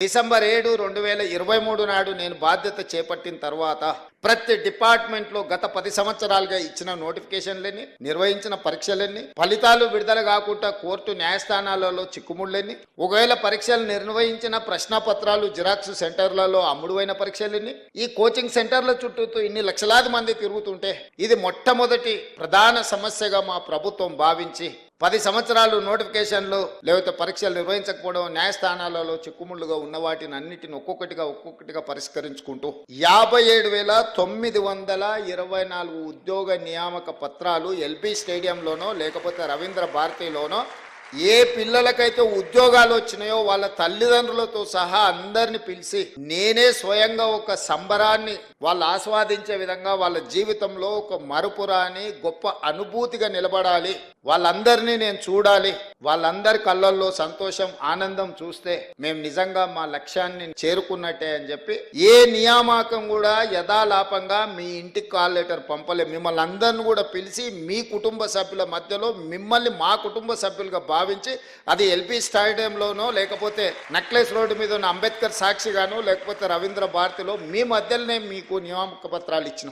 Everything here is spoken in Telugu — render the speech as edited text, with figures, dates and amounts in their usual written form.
డిసెంబర్ 7, 2023 నాడు నేను బాధ్యత చేపట్టిన తర్వాత ప్రతి డిపార్ట్మెంట్లో గత 10 సంవత్సరాలుగా ఇచ్చిన నోటిఫికేషన్లని, నిర్వహించిన పరీక్షలన్నీ, ఫలితాలు విడుదల కాకుండా కోర్టు న్యాయస్థానాలలో చిక్కుముళ్ళని, ఒకవేళ పరీక్షలు నిర్వహించిన ప్రశ్నపత్రాలు జిరాక్స్ సెంటర్లలో అమ్ముడువైన పరీక్షలన్నీ, ఈ కోచింగ్ సెంటర్ల చుట్టూ ఇన్ని లక్షలాది మంది తిరుగుతుంటే ఇది మొట్టమొదటి ప్రధాన సమస్యగా మా ప్రభుత్వం భావించి 10 సంవత్సరాలు నోటిఫికేషన్లు లేకపోతే పరీక్షలు నిర్వహించకపోవడం, న్యాయస్థానాలలో చిక్కుముళ్ళుగా ఉన్న వాటిని అన్నిటిని ఒక్కొక్కటిగా పరిష్కరించుకుంటూ 57,924 ఉద్యోగ నియామక పత్రాలు ఎల్బీ స్టేడియంలోనో లేకపోతే రవీంద్ర భారతిలోనో ఏ పిల్లలకైతే ఉద్యోగాలు వచ్చినాయో వాళ్ళ తల్లిదండ్రులతో సహా అందరిని పిలిచి నేనే స్వయంగా ఒక సంబరాన్ని వాళ్ళు ఆస్వాదించే విధంగా వాళ్ళ జీవితంలో ఒక మరుపురాని గొప్ప అనుభూతిగా నిలబడాలి, వాళ్ళందరినీ నేను చూడాలి, వాళ్ళందరి కళ్ళల్లో సంతోషం ఆనందం చూస్తే మేము నిజంగా మా లక్ష్యాన్ని చేరుకున్నట్టే అని చెప్పి ఏ నియామకం కూడా యథాలాపంగా మీ ఇంటికి కాల్ లెటర్ పంపలే. మిమ్మల్ని అందరిని కూడా పిలిచి మీ కుటుంబ సభ్యుల మధ్యలో మిమ్మల్ని మా కుటుంబ సభ్యులుగా భావించి అది ఎల్బీ స్టేడియంలోనో లేకపోతే నక్లెస్ రోడ్డు మీద ఉన్న అంబేద్కర్ సాక్షిగానో లేకపోతే రవీంద్ర భారతిలో మీ మధ్యలోనే మీకు నియామక పత్రాలు ఇచ్చినాం.